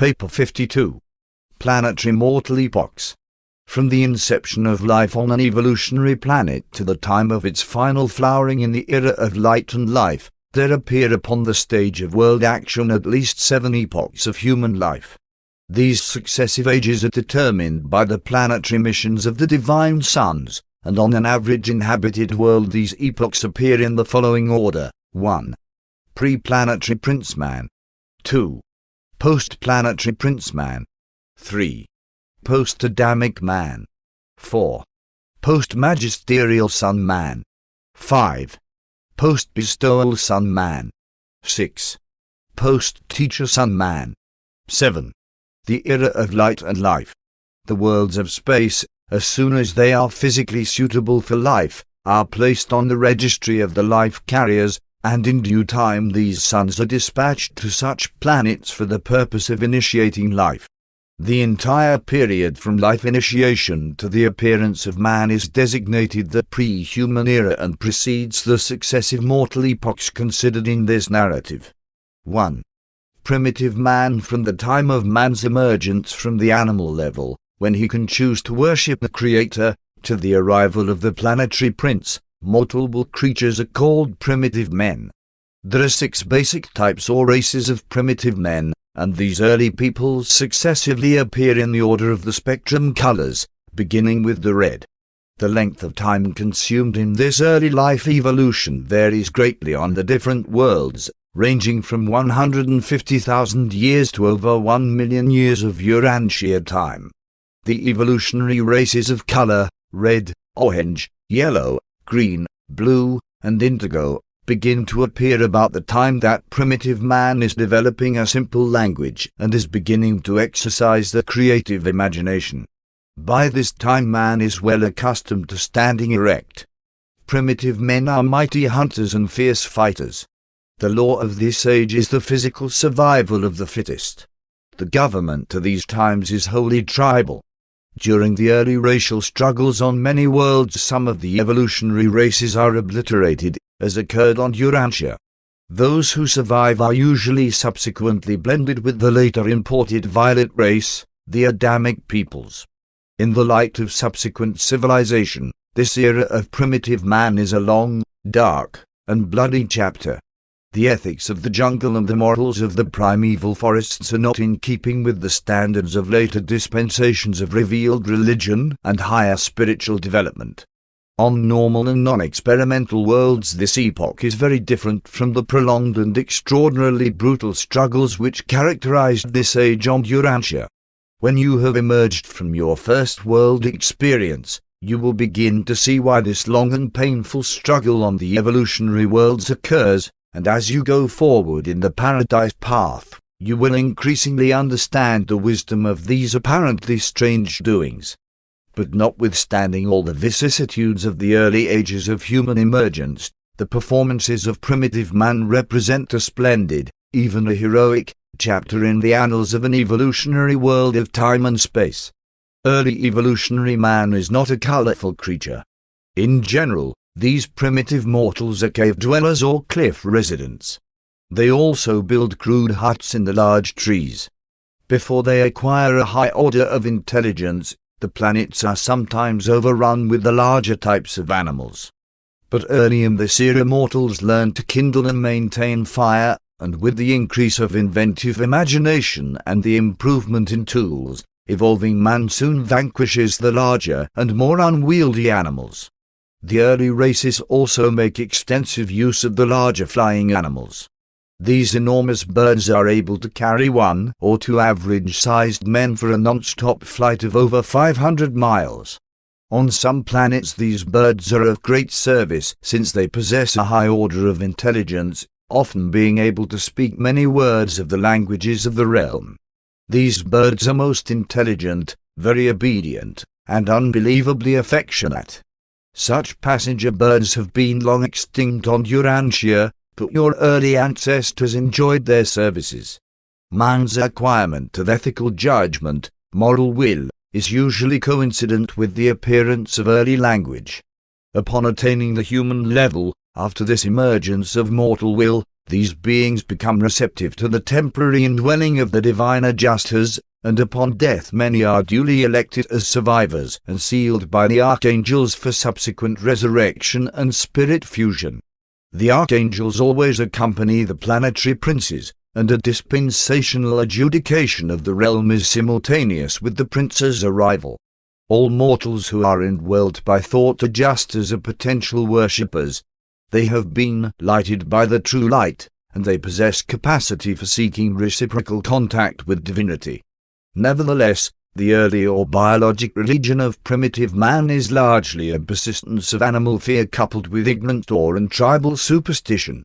Paper 52. Planetary Mortal Epochs. From the inception of life on an evolutionary planet to the time of its final flowering in the era of light and life, there appear upon the stage of world action at least 7 epochs of human life. These successive ages are determined by the planetary missions of the divine sons, and on an average inhabited world these epochs appear in the following order: 1. Pre-Planetary Prince Man. 2. Post-Planetary Prince Man. 3. Post-Adamic Man. 4. Post-Magisterial Sun Man. 5. Post-Bestowal Sun Man. 6. Post-Teacher Sun Man. 7. The era of light and life. The worlds of space, as soon as they are physically suitable for life, are placed on the registry of the life carriers, and in due time these suns are dispatched to such planets for the purpose of initiating life. The entire period from life initiation to the appearance of man is designated the pre-human era and precedes the successive mortal epochs considered in this narrative. 1. Primitive man. From the time of man's emergence from the animal level, when he can choose to worship the Creator, to the arrival of the planetary prince, mortal creatures are called primitive men. There are 6 basic types or races of primitive men, and these early peoples successively appear in the order of the spectrum colors, beginning with the red. The length of time consumed in this early life evolution varies greatly on the different worlds, ranging from 150,000 years to over 1 million years of Urantia time. The evolutionary races of color, red, orange, yellow, green, blue, and indigo, begin to appear about the time that primitive man is developing a simple language and is beginning to exercise the creative imagination. By this time man is well accustomed to standing erect. Primitive men are mighty hunters and fierce fighters. The law of this age is the physical survival of the fittest. The government to these times is wholly tribal. During the early racial struggles on many worlds, some of the evolutionary races are obliterated, as occurred on Urantia. Those who survive are usually subsequently blended with the later imported violet race, the Adamic peoples. In the light of subsequent civilization, this era of primitive man is a long, dark, and bloody chapter. The ethics of the jungle and the morals of the primeval forests are not in keeping with the standards of later dispensations of revealed religion and higher spiritual development. On normal and non-experimental worlds this epoch is very different from the prolonged and extraordinarily brutal struggles which characterized this age on Urantia. When you have emerged from your first world experience, you will begin to see why this long and painful struggle on the evolutionary worlds occurs, and as you go forward in the paradise path, you will increasingly understand the wisdom of these apparently strange doings. But notwithstanding all the vicissitudes of the early ages of human emergence, the performances of primitive man represent a splendid, even a heroic, chapter in the annals of an evolutionary world of time and space. Early evolutionary man is not a colorful creature. In general, these primitive mortals are cave dwellers or cliff residents. They also build crude huts in the large trees. Before they acquire a high order of intelligence, the planets are sometimes overrun with the larger types of animals. But early in this era mortals learn to kindle and maintain fire, and with the increase of inventive imagination and the improvement in tools, evolving man soon vanquishes the larger and more unwieldy animals. The early races also make extensive use of the larger flying animals. These enormous birds are able to carry 1 or 2 average-sized men for a non-stop flight of over 500 miles. On some planets these birds are of great service since they possess a high order of intelligence, often being able to speak many words of the languages of the realm. These birds are most intelligent, very obedient, and unbelievably affectionate. Such passenger birds have been long extinct on Urantia, but your early ancestors enjoyed their services. Man's acquirement of ethical judgment, moral will, is usually coincident with the appearance of early language. Upon attaining the human level, after this emergence of mortal will, these beings become receptive to the temporary indwelling of the divine adjusters, and upon death many are duly elected as survivors and sealed by the archangels for subsequent resurrection and spirit fusion. The archangels always accompany the planetary princes, and a dispensational adjudication of the realm is simultaneous with the prince's arrival. All mortals who are indwelt by thought adjusters are potential worshippers. They have been lighted by the true light, and they possess capacity for seeking reciprocal contact with divinity. Nevertheless, the early or biologic religion of primitive man is largely a persistence of animal fear coupled with ignorant awe and tribal superstition.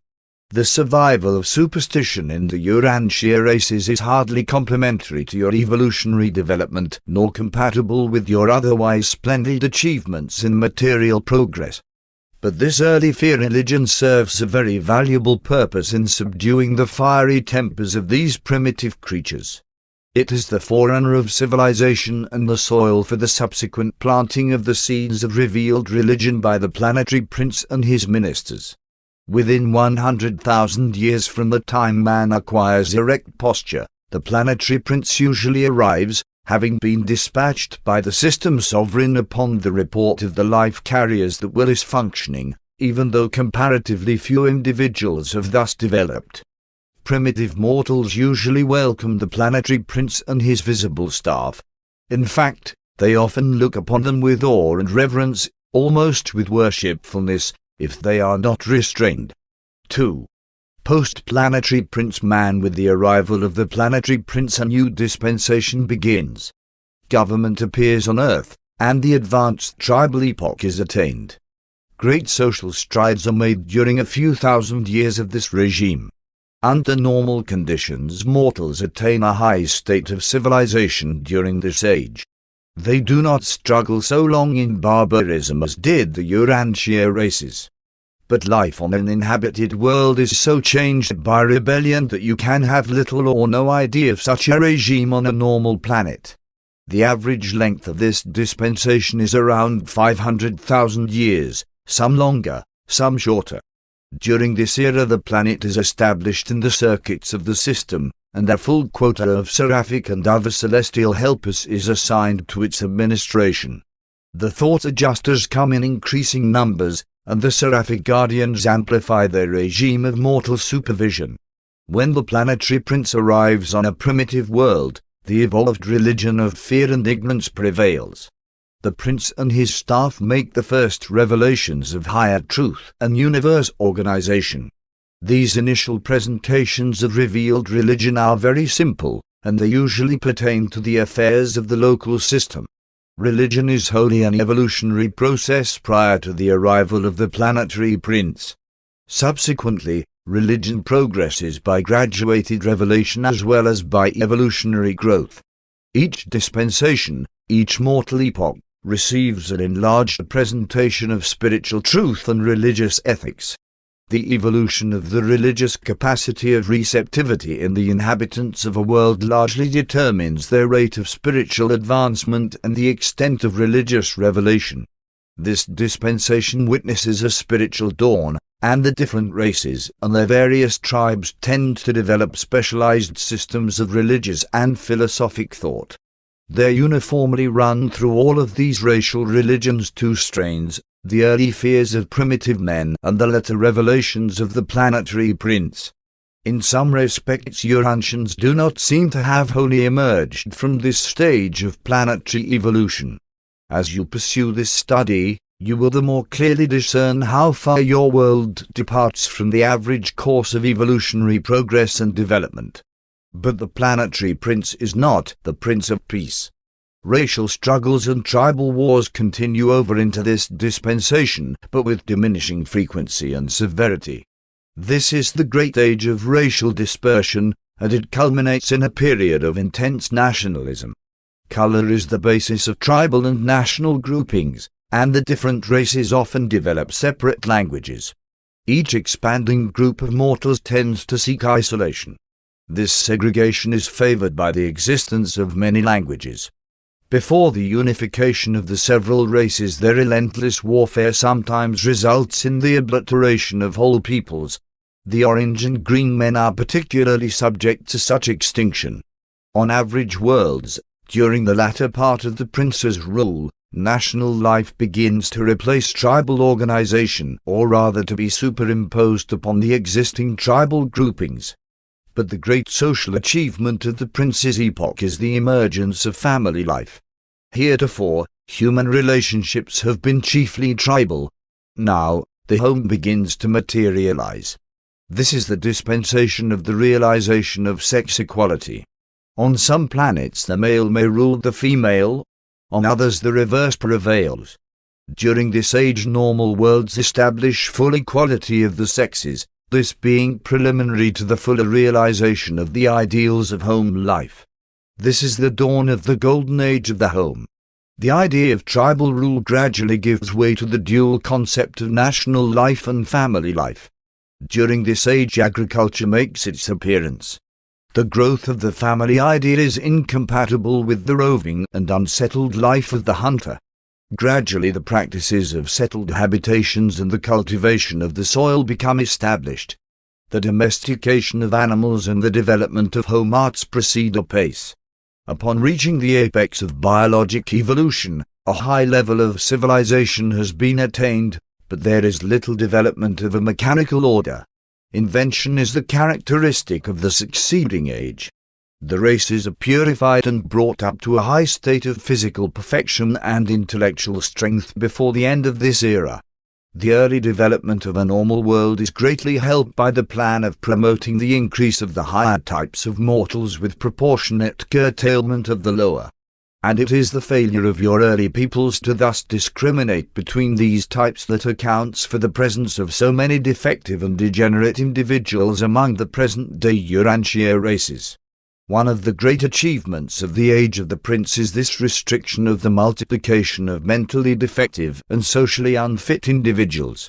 The survival of superstition in the Urantia races is hardly complementary to your evolutionary development, nor compatible with your otherwise splendid achievements in material progress. But this early fear religion serves a very valuable purpose in subduing the fiery tempers of these primitive creatures. It is the forerunner of civilization and the soil for the subsequent planting of the seeds of revealed religion by the planetary prince and his ministers. Within 100,000 years from the time man acquires erect posture, the planetary prince usually arrives, having been dispatched by the system sovereign upon the report of the life carriers that will is functioning, even though comparatively few individuals have thus developed. Primitive mortals usually welcome the planetary prince and his visible staff. In fact, they often look upon them with awe and reverence, almost with worshipfulness, if they are not restrained. 2. Post-Planetary Prince Man. With the arrival of the planetary prince, a new dispensation begins. Government appears on Earth, and the advanced tribal epoch is attained. Great social strides are made during a few thousand years of this regime. Under normal conditions, mortals attain a high state of civilization during this age. They do not struggle so long in barbarism as did the Urantia races. But life on an inhabited world is so changed by rebellion that you can have little or no idea of such a regime on a normal planet. The average length of this dispensation is around 500,000 years, some longer, some shorter. During this era the planet is established in the circuits of the system, and a full quota of seraphic and other celestial helpers is assigned to its administration. The thought adjusters come in increasing numbers, and the seraphic guardians amplify their regime of mortal supervision. When the planetary prince arrives on a primitive world, the evolved religion of fear and ignorance prevails. The prince and his staff make the first revelations of higher truth and universe organization. These initial presentations of revealed religion are very simple, and they usually pertain to the affairs of the local system. Religion is wholly an evolutionary process prior to the arrival of the planetary prince. Subsequently, religion progresses by graduated revelation as well as by evolutionary growth. Each dispensation, each mortal epoch, receives an enlarged presentation of spiritual truth and religious ethics. The evolution of the religious capacity of receptivity in the inhabitants of a world largely determines their rate of spiritual advancement and the extent of religious revelation. This dispensation witnesses a spiritual dawn, and the different races and their various tribes tend to develop specialized systems of religious and philosophic thought. There uniformly run through all of these racial religions two strains: the early fears of primitive men and the later revelations of the planetary prince. In some respects, Urantians do not seem to have wholly emerged from this stage of planetary evolution. As you pursue this study, you will the more clearly discern how far your world departs from the average course of evolutionary progress and development. But the planetary prince is not the Prince of Peace. Racial struggles and tribal wars continue over into this dispensation, but with diminishing frequency and severity. This is the great age of racial dispersion, and it culminates in a period of intense nationalism. Color is the basis of tribal and national groupings, and the different races often develop separate languages. Each expanding group of mortals tends to seek isolation. This segregation is favored by the existence of many languages. Before the unification of the several races, their relentless warfare sometimes results in the obliteration of whole peoples. The orange and green men are particularly subject to such extinction. On average worlds, during the latter part of the prince's rule, national life begins to replace tribal organization, or rather to be superimposed upon the existing tribal groupings. But the great social achievement of the prince's epoch is the emergence of family life. Heretofore, human relationships have been chiefly tribal. Now, the home begins to materialize. This is the dispensation of the realization of sex equality. On some planets the male may rule the female, on others the reverse prevails. During this age normal worlds establish full equality of the sexes, this being preliminary to the fuller realization of the ideals of home life. This is the dawn of the golden age of the home. The idea of tribal rule gradually gives way to the dual concept of national life and family life. During this age agriculture makes its appearance. The growth of the family idea is incompatible with the roving and unsettled life of the hunter. Gradually the practices of settled habitations and the cultivation of the soil become established. The domestication of animals and the development of home arts proceed apace. Upon reaching the apex of biologic evolution, a high level of civilization has been attained, but there is little development of a mechanical order. Invention is the characteristic of the succeeding age. The races are purified and brought up to a high state of physical perfection and intellectual strength before the end of this era. The early development of a normal world is greatly helped by the plan of promoting the increase of the higher types of mortals with proportionate curtailment of the lower. And it is the failure of your early peoples to thus discriminate between these types that accounts for the presence of so many defective and degenerate individuals among the present-day Urantia races. One of the great achievements of the age of the prince is this restriction of the multiplication of mentally defective and socially unfit individuals.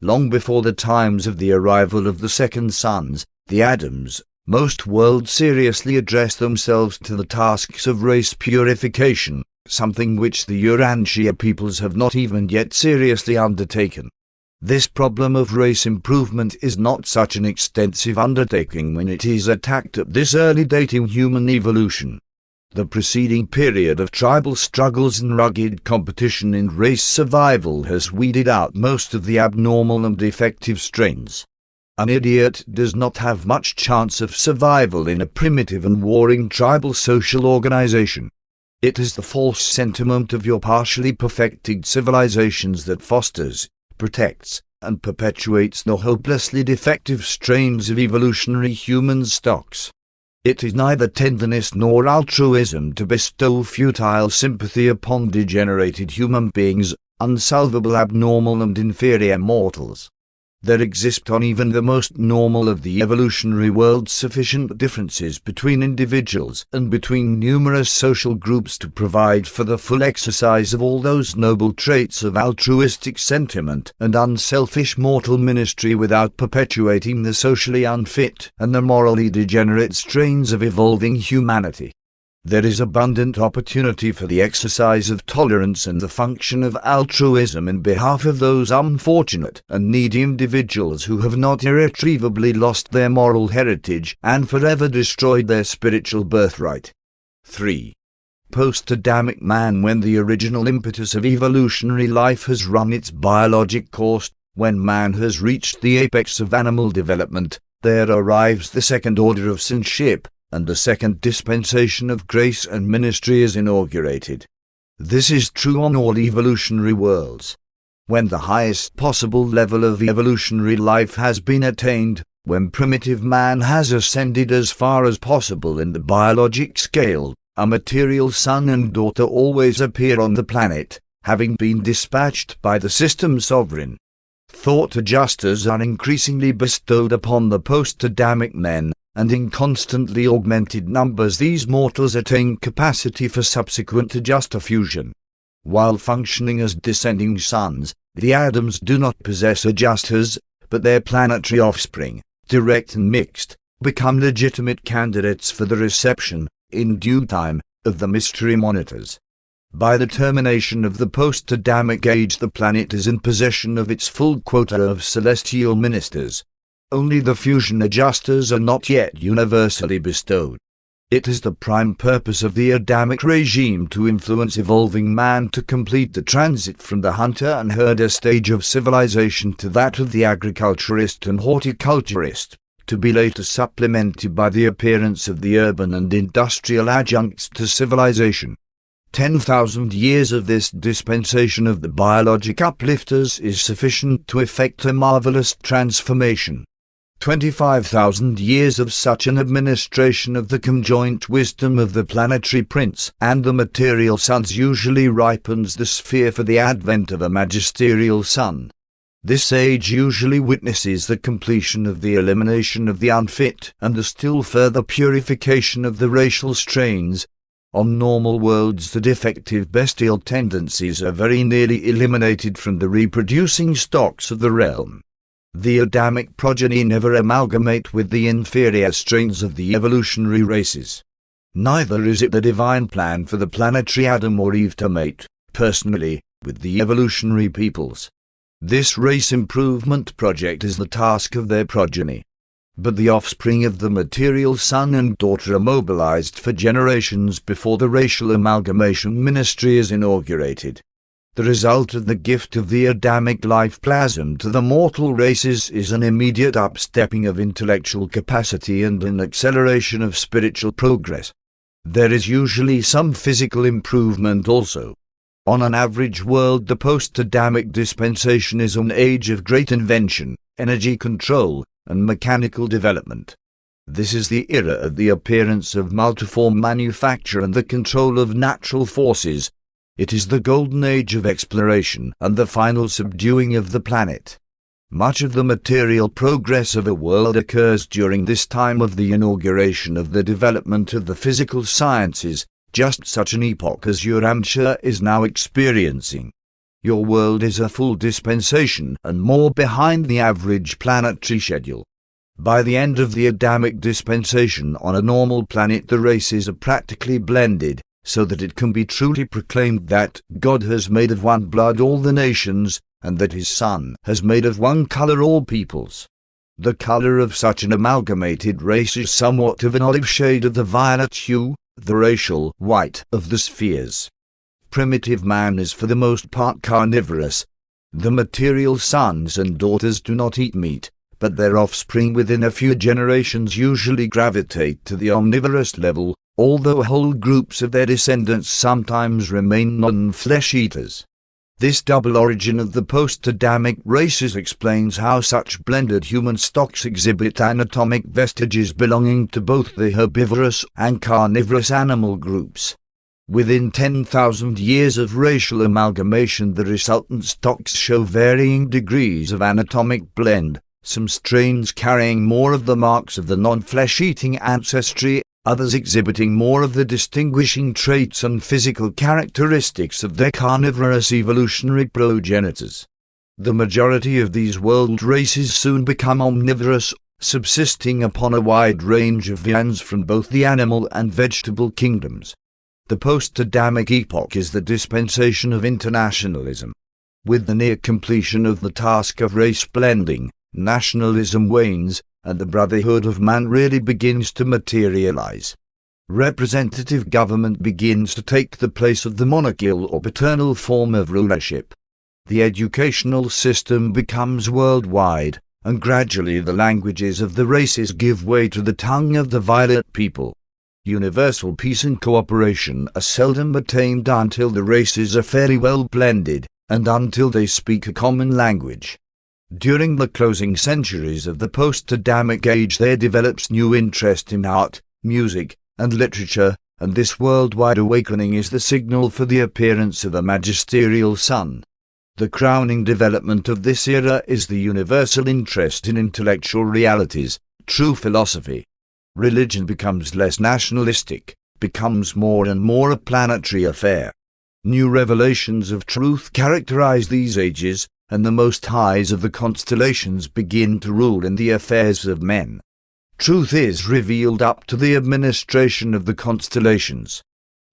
Long before the times of the arrival of the second sons, the Adams, most worlds seriously address themselves to the tasks of race purification, something which the Urantia peoples have not even yet seriously undertaken. This problem of race improvement is not such an extensive undertaking when it is attacked at this early date in human evolution. The preceding period of tribal struggles and rugged competition in race survival has weeded out most of the abnormal and defective strains. An idiot does not have much chance of survival in a primitive and warring tribal social organization. It is the false sentiment of your partially perfected civilizations that fosters, protects, and perpetuates the hopelessly defective strains of evolutionary human stocks. It is neither tenderness nor altruism to bestow futile sympathy upon degenerated human beings, unsalvable abnormal and inferior mortals. There exist on even the most normal of the evolutionary world sufficient differences between individuals and between numerous social groups to provide for the full exercise of all those noble traits of altruistic sentiment and unselfish mortal ministry without perpetuating the socially unfit and the morally degenerate strains of evolving humanity. There is abundant opportunity for the exercise of tolerance and the function of altruism in behalf of those unfortunate and needy individuals who have not irretrievably lost their moral heritage and forever destroyed their spiritual birthright. 3. Post-Adamic Man. When the original impetus of evolutionary life has run its biologic course, when man has reached the apex of animal development, there arrives the second order of sonship, and the second dispensation of grace and ministry is inaugurated. This is true on all evolutionary worlds. When the highest possible level of evolutionary life has been attained, when primitive man has ascended as far as possible in the biologic scale, a material son and daughter always appear on the planet, having been dispatched by the system sovereign. Thought adjusters are increasingly bestowed upon the post-Adamic men, and in constantly augmented numbers these mortals attain capacity for subsequent adjuster fusion. While functioning as descending sons, the Adams do not possess adjusters, but their planetary offspring, direct and mixed, become legitimate candidates for the reception, in due time, of the mystery monitors. By the termination of the post-Adamic age the planet is in possession of its full quota of celestial ministers. Only the fusion adjusters are not yet universally bestowed. It is the prime purpose of the Adamic regime to influence evolving man to complete the transit from the hunter and herder stage of civilization to that of the agriculturist and horticulturist, to be later supplemented by the appearance of the urban and industrial adjuncts to civilization. 10,000 years of this dispensation of the biologic uplifters is sufficient to effect a marvelous transformation. 25,000 years of such an administration of the conjoint wisdom of the planetary prince and the material sons usually ripens the sphere for the advent of a magisterial sun. This age usually witnesses the completion of the elimination of the unfit and the still further purification of the racial strains. On normal worlds, the defective bestial tendencies are very nearly eliminated from the reproducing stocks of the realm. The Adamic progeny never amalgamate with the inferior strains of the evolutionary races. Neither is it the divine plan for the planetary Adam or Eve to mate, personally, with the evolutionary peoples. This race improvement project is the task of their progeny. But the offspring of the material son and daughter are mobilized for generations before the racial amalgamation ministry is inaugurated. The result of the gift of the Adamic life plasm to the mortal races is an immediate upstepping of intellectual capacity and an acceleration of spiritual progress. There is usually some physical improvement also. On an average world, the post-Adamic dispensation is an age of great invention, energy control, and mechanical development. This is the era of the appearance of multiform manufacture and the control of natural forces. It is the golden age of exploration and the final subduing of the planet. Much of the material progress of a world occurs during this time of the inauguration of the development of the physical sciences, just such an epoch as Urantia is now experiencing. Your world is a full dispensation and more behind the average planetary schedule. By the end of the Adamic dispensation on a normal planet, the races are practically blended, so that it can be truly proclaimed that God has made of one blood all the nations, and that his Son has made of one color all peoples. The color of such an amalgamated race is somewhat of an olive shade of the violet hue, the racial white of the spheres. Primitive man is for the most part carnivorous. The material sons and daughters do not eat meat, but their offspring within a few generations usually gravitate to the omnivorous level, although whole groups of their descendants sometimes remain non-flesh eaters. This double origin of the post-Adamic races explains how such blended human stocks exhibit anatomic vestiges belonging to both the herbivorous and carnivorous animal groups. Within 10,000 years of racial amalgamation, the resultant stocks show varying degrees of anatomic blend, some strains carrying more of the marks of the non-flesh-eating ancestry, others exhibiting more of the distinguishing traits and physical characteristics of their carnivorous evolutionary progenitors. The majority of these world races soon become omnivorous, subsisting upon a wide range of viands from both the animal and vegetable kingdoms. The post-Adamic epoch is the dispensation of internationalism. With the near completion of the task of race blending, nationalism wanes, and the brotherhood of man really begins to materialize. Representative government begins to take the place of the monarchical or paternal form of rulership. The educational system becomes worldwide, and gradually the languages of the races give way to the tongue of the violet people. Universal peace and cooperation are seldom attained until the races are fairly well blended, and until they speak a common language. During the closing centuries of the post-Adamic age there develops new interest in art, music, and literature, and this worldwide awakening is the signal for the appearance of a magisterial sun. The crowning development of this era is the universal interest in intellectual realities, true philosophy. Religion becomes less nationalistic, becomes more and more a planetary affair. New revelations of truth characterize these ages, and the most highs of the constellations begin to rule in the affairs of men. Truth is revealed up to the administration of the constellations.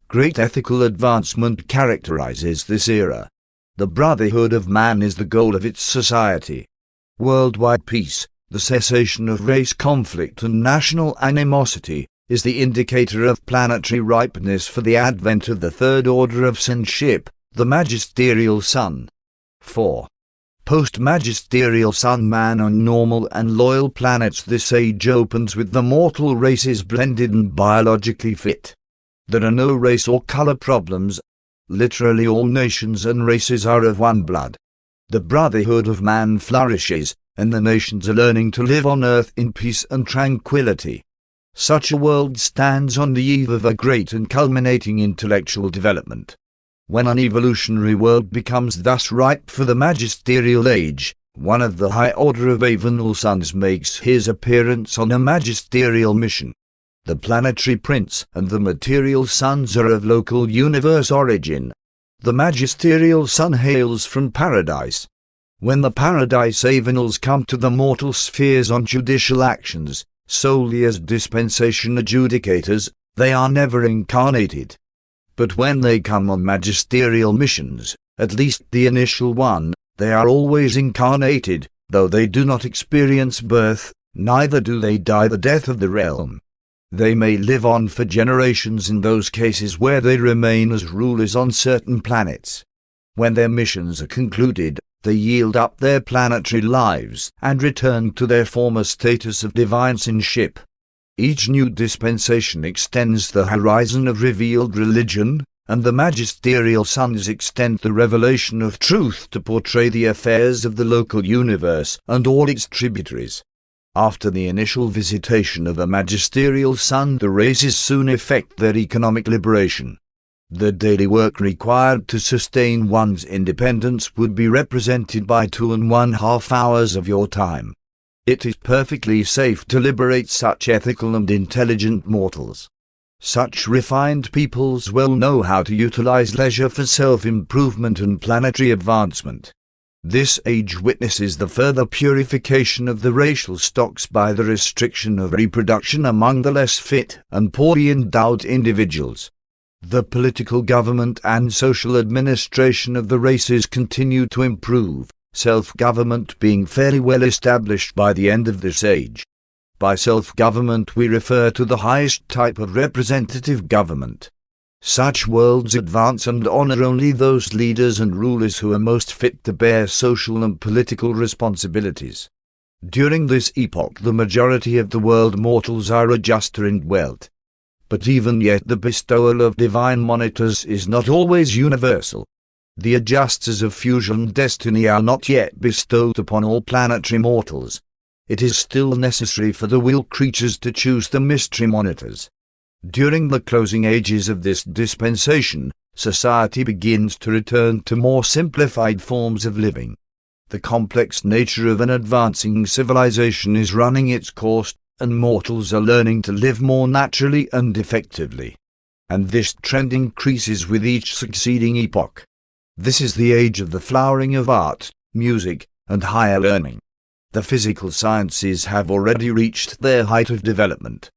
Great ethical advancement characterizes this era. The brotherhood of man is the goal of its society. Worldwide peace, the cessation of race conflict and national animosity, is the indicator of planetary ripeness for the advent of the third order of sonship, the Magisterial Sun. 4. Post-Magisterial Sun Man. On normal and loyal planets, this age opens with the mortal races blended and biologically fit. There are no race or color problems. Literally all nations and races are of one blood. The brotherhood of man flourishes, and the nations are learning to live on Earth in peace and tranquility. Such a world stands on the eve of a great and culminating intellectual development. When an evolutionary world becomes thus ripe for the magisterial age, one of the high order of Avenal sons makes his appearance on a magisterial mission. The planetary prince and the material sons are of local universe origin. The magisterial sun hails from paradise. When the paradise Avenals come to the mortal spheres on judicial actions, solely as dispensation adjudicators, they are never incarnated. But when they come on magisterial missions, at least the initial one, they are always incarnated, though they do not experience birth, neither do they die the death of the realm. They may live on for generations in those cases where they remain as rulers on certain planets. When their missions are concluded, they yield up their planetary lives and return to their former status of divine sonship. Each new dispensation extends the horizon of revealed religion, and the magisterial sons extend the revelation of truth to portray the affairs of the local universe and all its tributaries. After the initial visitation of a magisterial sun, the races soon effect their economic liberation. The daily work required to sustain one's independence would be represented by 2.5 hours of your time. It is perfectly safe to liberate such ethical and intelligent mortals. Such refined peoples well know how to utilize leisure for self-improvement and planetary advancement. This age witnesses the further purification of the racial stocks by the restriction of reproduction among the less fit and poorly endowed individuals. The political government and social administration of the races continue to improve, self-government being fairly well established by the end of this age. By self-government we refer to the highest type of representative government. Such worlds advance and honor only those leaders and rulers who are most fit to bear social and political responsibilities. During this epoch the majority of the world mortals are adjuster in wealth. But even yet the bestowal of divine monitors is not always universal. The adjusters of fusion destiny are not yet bestowed upon all planetary mortals. It is still necessary for the will creatures to choose the mystery monitors. During the closing ages of this dispensation, society begins to return to more simplified forms of living. The complex nature of an advancing civilization is running its course, and mortals are learning to live more naturally and effectively. And this trend increases with each succeeding epoch. This is the age of the flowering of art, music, and higher learning. The physical sciences have already reached their height of development.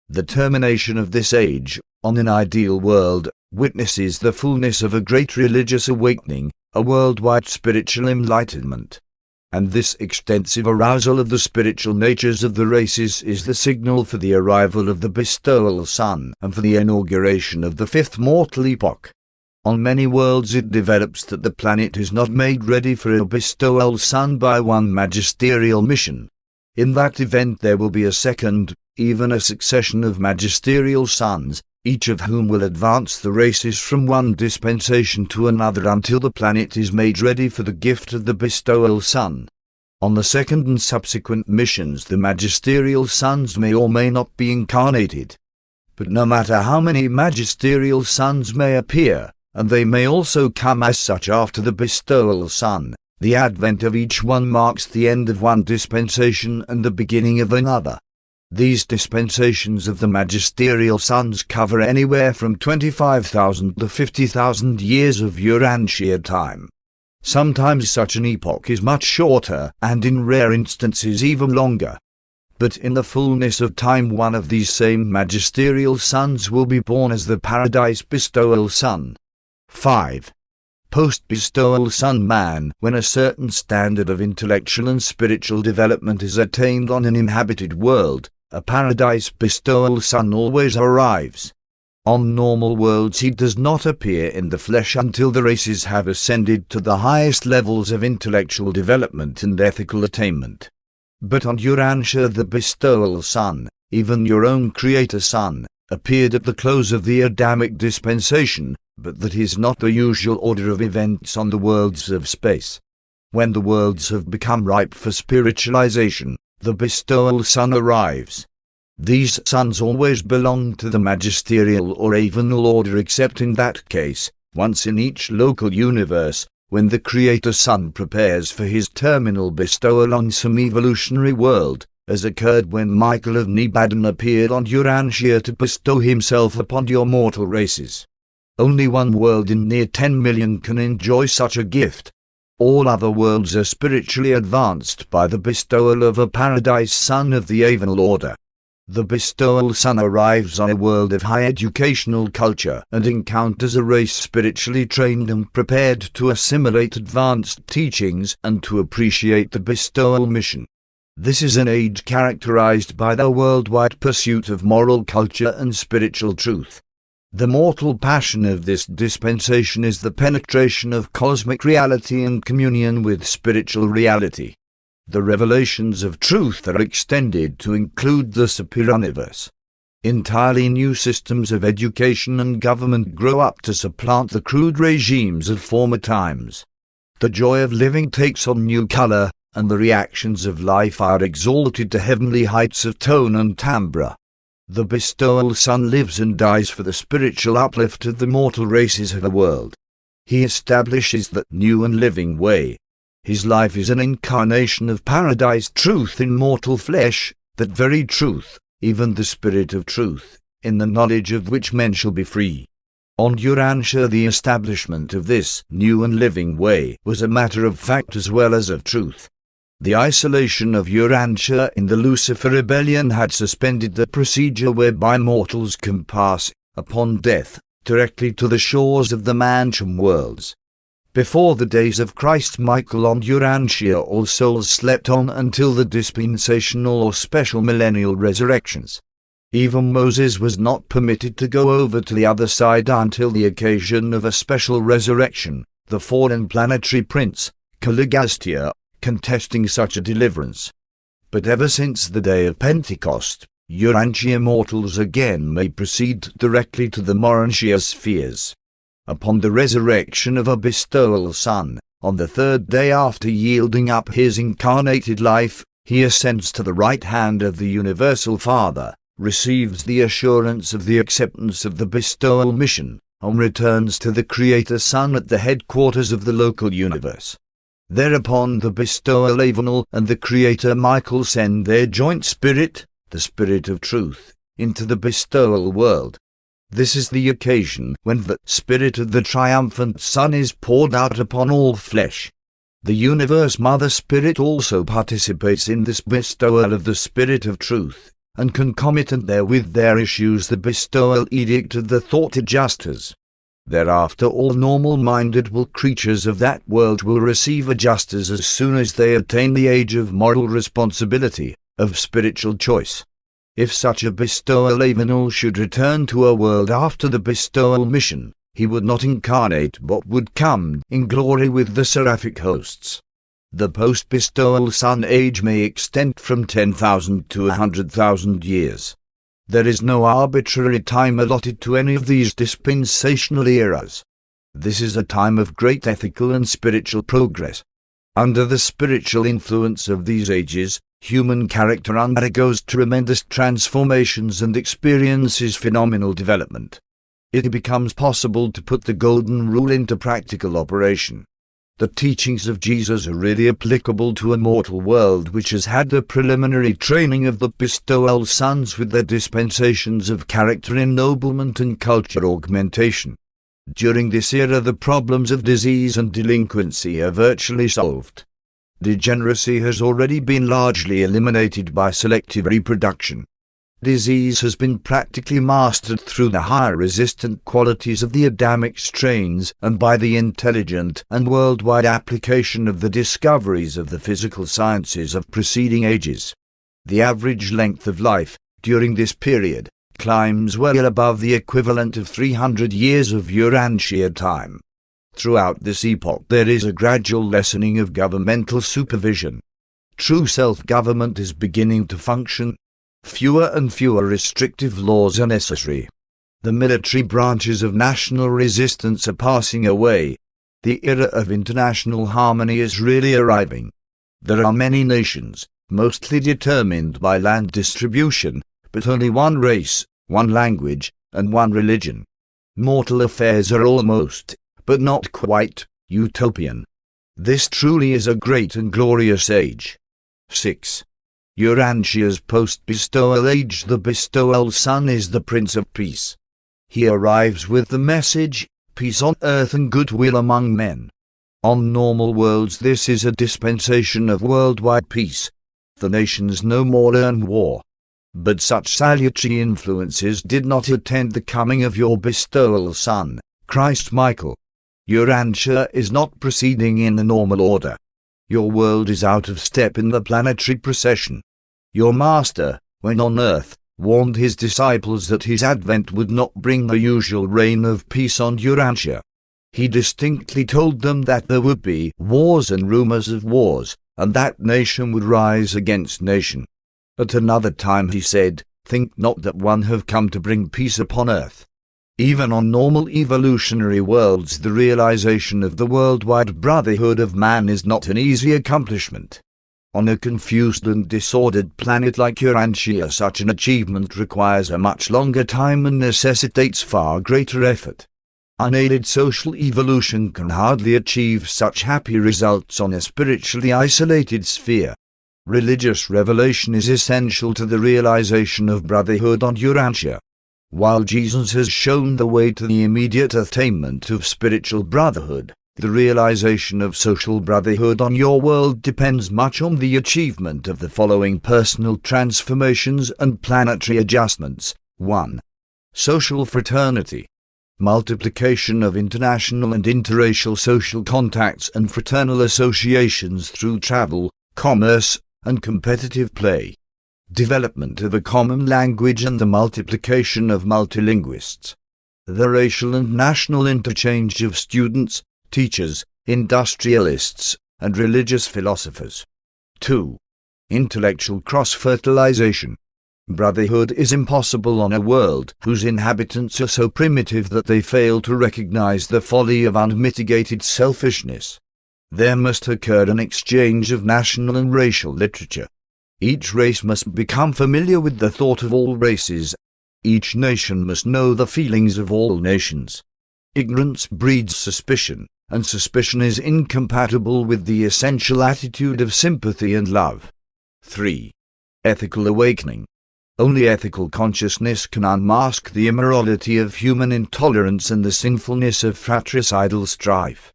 The termination of this age, on an ideal world, witnesses the fullness of a great religious awakening, a worldwide spiritual enlightenment. And this extensive arousal of the spiritual natures of the races is the signal for the arrival of the bestowal sun and for the inauguration of the fifth mortal epoch. On many worlds it develops that the planet is not made ready for a bestowal sun by one magisterial mission. In that event there will be a second, even a succession of magisterial sons, each of whom will advance the races from one dispensation to another until the planet is made ready for the gift of the bestowal sun. On the second and subsequent missions the magisterial sons may or may not be incarnated. But no matter how many magisterial sons may appear, and they may also come as such after the bestowal sun, the advent of each one marks the end of one dispensation and the beginning of another. These dispensations of the magisterial sons cover anywhere from 25,000 to 50,000 years of Urantia time. Sometimes such an epoch is much shorter, and in rare instances even longer. But in the fullness of time one of these same magisterial sons will be born as the paradise bestowal sun. 5. Post-Bestowal Sun Man. When a certain standard of intellectual and spiritual development is attained on an inhabited world, a paradise bestowal sun always arrives. On normal worlds he does not appear in the flesh until the races have ascended to the highest levels of intellectual development and ethical attainment. But on Urantia the bestowal sun, even your own creator sun, appeared at the close of the Adamic dispensation, but that is not the usual order of events on the worlds of space. When the worlds have become ripe for spiritualization, the bestowal sun arrives. These suns always belong to the magisterial or avenal order, except in that case, once in each local universe, when the creator sun prepares for his terminal bestowal on some evolutionary world, as occurred when Michael of Nebadan appeared on Urantia to bestow himself upon your mortal races. Only one world in near 10 million can enjoy such a gift. All other worlds are spiritually advanced by the bestowal of a paradise sun of the avenal order. The bestowal sun arrives on a world of high educational culture and encounters a race spiritually trained and prepared to assimilate advanced teachings and to appreciate the bestowal mission. This is an age characterized by the worldwide pursuit of moral culture and spiritual truth. The mortal passion of this dispensation is the penetration of cosmic reality and communion with spiritual reality. The revelations of truth are extended to include the superior universe. Entirely new systems of education and government grow up to supplant the crude regimes of former times. The joy of living takes on new color, and the reactions of life are exalted to heavenly heights of tone and timbre. The bestowal sun lives and dies for the spiritual uplift of the mortal races of the world. He establishes that new and living way. His life is an incarnation of paradise truth in mortal flesh, that very truth, even the spirit of truth, in the knowledge of which men shall be free. On Urantia the establishment of this new and living way was a matter of fact as well as of truth. The isolation of Urantia in the Lucifer rebellion had suspended the procedure whereby mortals can pass, upon death, directly to the shores of the mansion worlds. Before the days of Christ Michael on Urantia all souls slept on until the dispensational or special millennial resurrections. Even Moses was not permitted to go over to the other side until the occasion of a special resurrection, the fallen planetary prince, Caligastia, contesting such a deliverance. But ever since the day of Pentecost, Urantia mortals again may proceed directly to the Morantia spheres. Upon the resurrection of a bestowal sun, on the third day after yielding up his incarnated life, he ascends to the right hand of the Universal Father, receives the assurance of the acceptance of the bestowal mission, and returns to the Creator Sun at the headquarters of the local universe. Thereupon the bestowal avenal and the Creator Michael send their joint spirit, the Spirit of Truth, into the bestowal world. This is the occasion when the Spirit of the triumphant Sun is poured out upon all flesh. The Universe Mother Spirit also participates in this bestowal of the Spirit of Truth, and concomitant therewith there issues the bestowal edict of the Thought Adjusters. Thereafter all normal-minded creatures of that world will receive adjusters as soon as they attain the age of moral responsibility, of spiritual choice. If such a bestowal avenal should return to a world after the bestowal mission, he would not incarnate but would come in glory with the seraphic hosts. The post-bestowal sun age may extend from 10,000 to 100,000 years. There is no arbitrary time allotted to any of these dispensational eras. This is a time of great ethical and spiritual progress. Under the spiritual influence of these ages, human character undergoes tremendous transformations and experiences phenomenal development. It becomes possible to put the golden rule into practical operation. The teachings of Jesus are really applicable to a mortal world which has had the preliminary training of the bestowal suns with their dispensations of character ennoblement and culture augmentation. During this era the problems of disease and delinquency are virtually solved. Degeneracy has already been largely eliminated by selective reproduction. Disease has been practically mastered through the higher resistant qualities of the Adamic strains and by the intelligent and worldwide application of the discoveries of the physical sciences of preceding ages. The average length of life, during this period, climbs well above the equivalent of 300 years of Urantia time. Throughout this epoch there is a gradual lessening of governmental supervision. True self-government is beginning to function. Fewer and fewer restrictive laws are necessary. The military branches of national resistance are passing away. The era of international harmony is really arriving. There are many nations, mostly determined by land distribution, but only one race, one language, and one religion. Mortal affairs are almost, but not quite, utopian. This truly is a great and glorious age. 6. Urantia's post-bestowal age. The bestowal sun is the Prince of Peace. He arrives with the message, peace on earth and goodwill among men. On normal worlds this is a dispensation of worldwide peace. The nations no more learn war. But such salutary influences did not attend the coming of your bestowal son, Christ Michael. Urantia is not proceeding in the normal order. Your world is out of step in the planetary procession. Your master, when on earth, warned his disciples that his advent would not bring the usual reign of peace on Urantia. He distinctly told them that there would be wars and rumors of wars, and that nation would rise against nation. At another time he said, "Think not that one have come to bring peace upon earth." Even on normal evolutionary worlds the realization of the worldwide brotherhood of man is not an easy accomplishment. On a confused and disordered planet like Urantia such an achievement requires a much longer time and necessitates far greater effort. Unaided social evolution can hardly achieve such happy results on a spiritually isolated sphere. Religious revelation is essential to the realization of brotherhood on Urantia. While Jesus has shown the way to the immediate attainment of spiritual brotherhood, the realization of social brotherhood on your world depends much on the achievement of the following personal transformations and planetary adjustments. 1. Social fraternity. Multiplication of international and interracial social contacts and fraternal associations through travel, commerce, and competitive play. Development of a common language and the multiplication of multilinguists. The racial and national interchange of students, teachers, industrialists, and religious philosophers. 2. Intellectual cross-fertilization. Brotherhood is impossible on a world whose inhabitants are so primitive that they fail to recognize the folly of unmitigated selfishness. There must occur an exchange of national and racial literature. Each race must become familiar with the thought of all races. Each nation must know the feelings of all nations. Ignorance breeds suspicion, and suspicion is incompatible with the essential attitude of sympathy and love. 3. Ethical awakening. Only ethical consciousness can unmask the immorality of human intolerance and the sinfulness of fratricidal strife.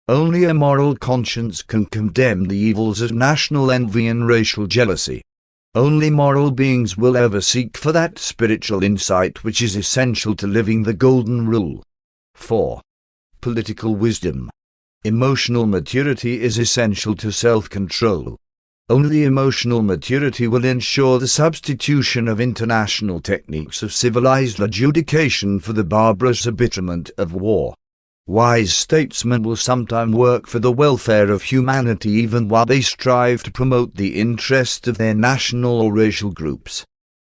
Only a moral conscience can condemn the evils of national envy and racial jealousy. Only moral beings will ever seek for that spiritual insight which is essential to living the golden rule. 4. Political wisdom. Emotional maturity is essential to self-control. Only emotional maturity will ensure the substitution of international techniques of civilized adjudication for the barbarous arbitrament of war. Wise statesmen will sometime work for the welfare of humanity even while they strive to promote the interest of their national or racial groups.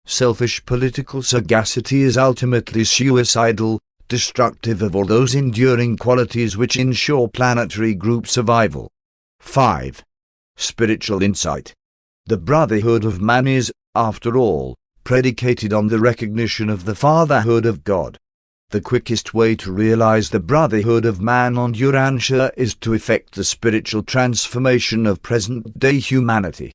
Selfish political sagacity is ultimately suicidal, destructive of all those enduring qualities which ensure planetary group survival. 5. Spiritual insight. The brotherhood of man is, after all, predicated on the recognition of the fatherhood of God. The quickest way to realize the brotherhood of man on Urantia is to effect the spiritual transformation of present-day humanity.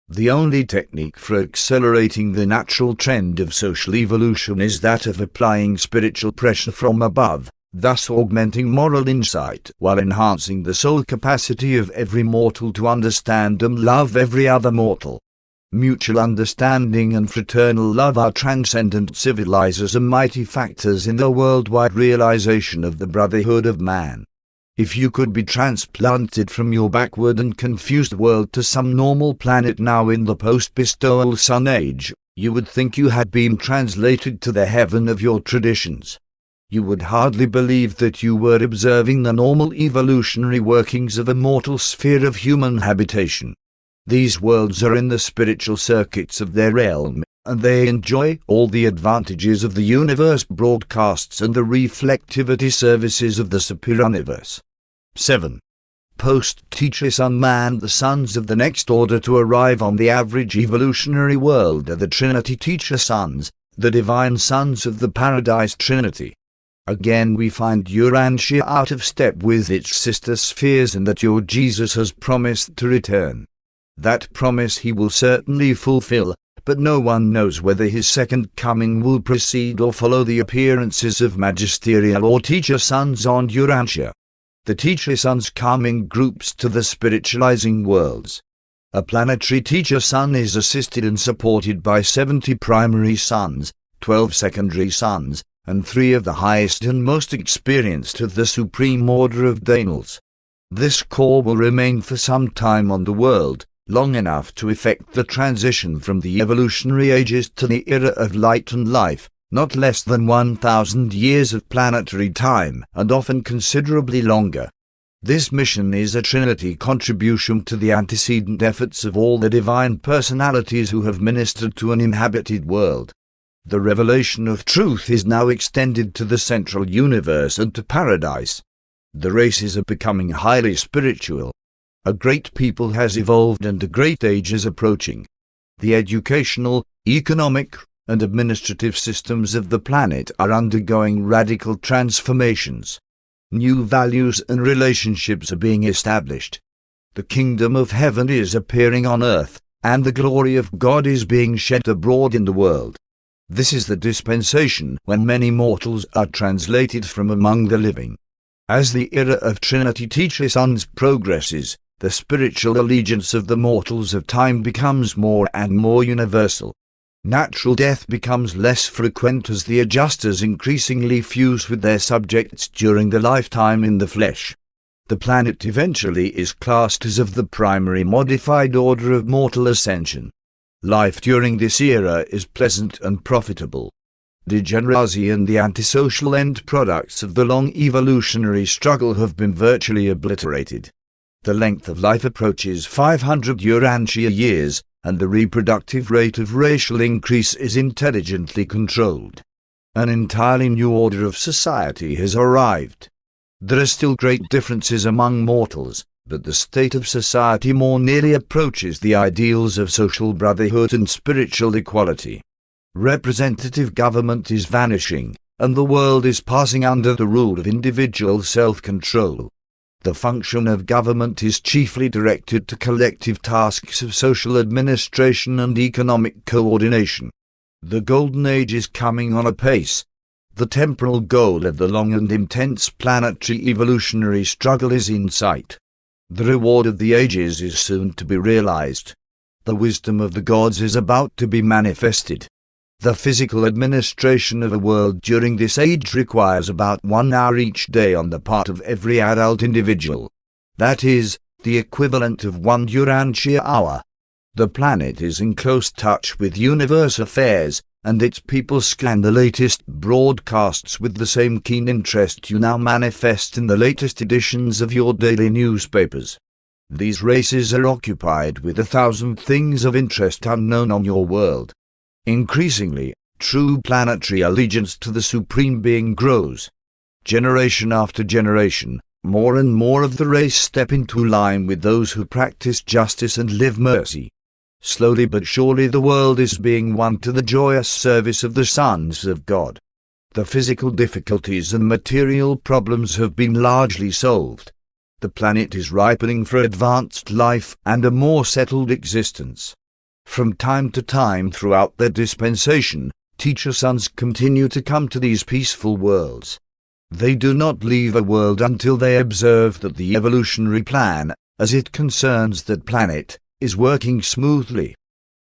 The only technique for accelerating the natural trend of social evolution is that of applying spiritual pressure from above, thus augmenting moral insight while enhancing the soul capacity of every mortal to understand and love every other mortal. Mutual understanding and fraternal love are transcendent civilizers and mighty factors in the worldwide realization of the brotherhood of man. If you could be transplanted from your backward and confused world to some normal planet now in the Post-Bestowal Sun Age, you would think you had been translated to the heaven of your traditions. You would hardly believe that you were observing the normal evolutionary workings of a mortal sphere of human habitation. These worlds are in the spiritual circuits of their realm, and they enjoy all the advantages of the universe broadcasts and the reflectivity services of the superuniverse. 7. Post-Teacher Sun Man. The sons of the next order to arrive on the average evolutionary world are the Trinity Teacher Sons, the divine sons of the Paradise Trinity. Again we find Urantia out of step with its sister spheres, and that your Jesus has promised to return. That promise he will certainly fulfill, but no one knows whether his second coming will precede or follow the appearances of magisterial or teacher sons on Urantia. The teacher sons come in groups to the spiritualizing worlds. A planetary teacher son is assisted and supported by 70 primary sons, 12 secondary sons, and 3 of the highest and most experienced of the supreme order of Daniels. This core will remain for some time on the world, long enough to effect the transition from the evolutionary ages to the era of light and life, not less than 1,000 years of planetary time, and often considerably longer. This mission is a Trinity contribution to the antecedent efforts of all the divine personalities who have ministered to an inhabited world. The revelation of truth is now extended to the central universe and to paradise. The races are becoming highly spiritual. A great people has evolved and a great age is approaching. The educational, economic, and administrative systems of the planet are undergoing radical transformations. New values and relationships are being established. The kingdom of heaven is appearing on earth, and the glory of God is being shed abroad in the world. This is the dispensation when many mortals are translated from among the living. As the era of Trinity Teacher Sons progresses, the spiritual allegiance of the mortals of time becomes more and more universal. Natural death becomes less frequent as the adjusters increasingly fuse with their subjects during the lifetime in the flesh. The planet eventually is classed as of the primary modified order of mortal ascension. Life during this era is pleasant and profitable. Degeneracy and the antisocial end products of the long evolutionary struggle have been virtually obliterated. The length of life approaches 500 Urantia years, and the reproductive rate of racial increase is intelligently controlled. An entirely new order of society has arrived. There are still great differences among mortals, but the state of society more nearly approaches the ideals of social brotherhood and spiritual equality. Representative government is vanishing, and the world is passing under the rule of individual self-control. The function of government is chiefly directed to collective tasks of social administration and economic coordination. The Golden Age is coming on apace. The temporal goal of the long and intense planetary evolutionary struggle is in sight. The reward of the ages is soon to be realized. The wisdom of the gods is about to be manifested. The physical administration of a world during this age requires about 1 hour each day on the part of every adult individual. That is, the equivalent of 1 Urantia hour. The planet is in close touch with universe affairs, and its people scan the latest broadcasts with the same keen interest you now manifest in the latest editions of your daily newspapers. These races are occupied with 1,000 things of interest unknown on your world. Increasingly, true planetary allegiance to the Supreme Being grows. Generation after generation, more and more of the race step into line with those who practice justice and live mercy. Slowly but surely the world is being won to the joyous service of the sons of God. The physical difficulties and material problems have been largely solved. The planet is ripening for advanced life and a more settled existence. From time to time throughout their dispensation, teacher sons continue to come to these peaceful worlds. They do not leave a world until they observe that the evolutionary plan, as it concerns that planet, is working smoothly.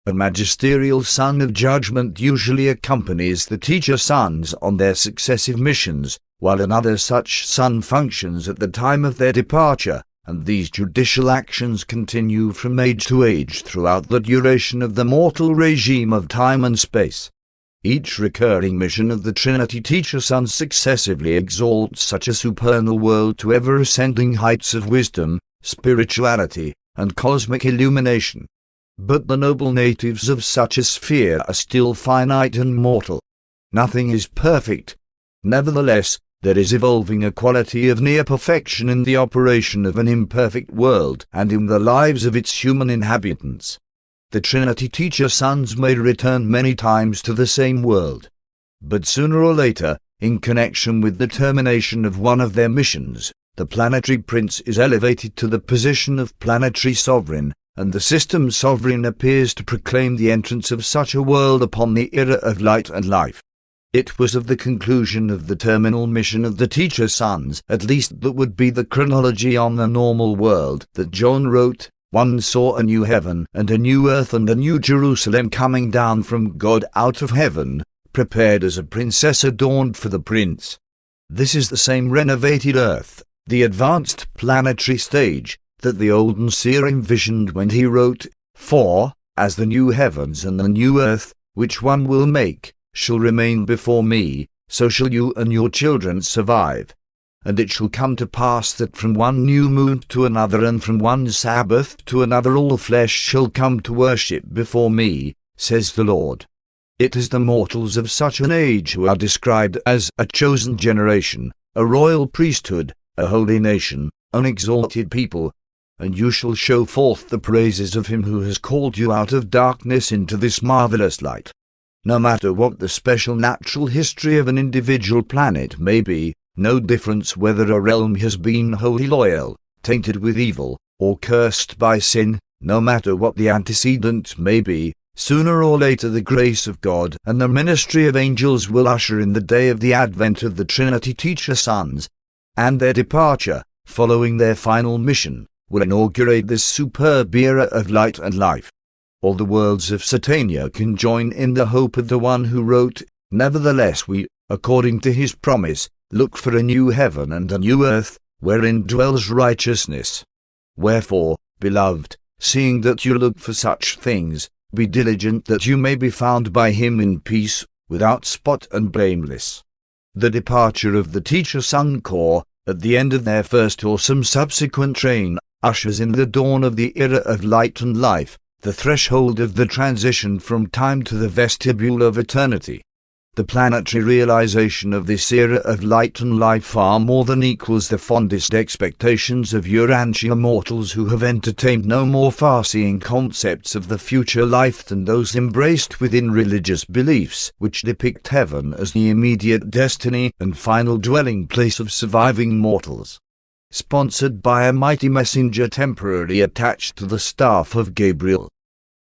A magisterial sun of judgment usually accompanies the teacher sons on their successive missions, while another such sun functions at the time of their departure, and these judicial actions continue from age to age throughout the duration of the mortal regime of time and space. Each recurring mission of the Trinity Teacher Sons successively exalts such a supernal world to ever-ascending heights of wisdom, spirituality, and cosmic illumination. But the noble natives of such a sphere are still finite and mortal. Nothing is perfect. Nevertheless, there is evolving a quality of near perfection in the operation of an imperfect world and in the lives of its human inhabitants. The Trinity Teacher Sons may return many times to the same world. But sooner or later, in connection with the termination of one of their missions, the planetary prince is elevated to the position of planetary sovereign, and the system sovereign appears to proclaim the entrance of such a world upon the era of light and life. It was of the conclusion of the terminal mission of the Teacher Sons, at least that would be the chronology on the normal world, that John wrote, "One saw a new heaven and a new earth and a new Jerusalem coming down from God out of heaven, prepared as a princess adorned for the prince." This is the same renovated earth, the advanced planetary stage, that the olden seer envisioned when he wrote, "For, as the new heavens and the new earth, which one will make, shall remain before me, so shall you and your children survive. And it shall come to pass that from one new moon to another and from one Sabbath to another all flesh shall come to worship before me, says the Lord." It is the mortals of such an age who are described as a chosen generation, a royal priesthood, a holy nation, an exalted people. And you shall show forth the praises of him who has called you out of darkness into this marvelous light. No matter what the special natural history of an individual planet may be, no difference whether a realm has been wholly loyal, tainted with evil, or cursed by sin, no matter what the antecedent may be, sooner or later the grace of God and the ministry of angels will usher in the day of the advent of the Trinity Teacher Sons, and their departure, following their final mission, will inaugurate this superb era of light and life. All the worlds of Satania can join in the hope of the one who wrote, "Nevertheless we, according to his promise, look for a new heaven and a new earth, wherein dwells righteousness. Wherefore, beloved, seeing that you look for such things, be diligent that you may be found by him in peace, without spot and blameless." The departure of the Teacher Son Corps, at the end of their first or some subsequent train, ushers in the dawn of the era of light and life, the threshold of the transition from time to the vestibule of eternity. The planetary realization of this era of light and life far more than equals the fondest expectations of Urantia mortals who have entertained no more far-seeing concepts of the future life than those embraced within religious beliefs which depict heaven as the immediate destiny and final dwelling place of surviving mortals. Sponsored by a mighty messenger temporarily attached to the staff of Gabriel.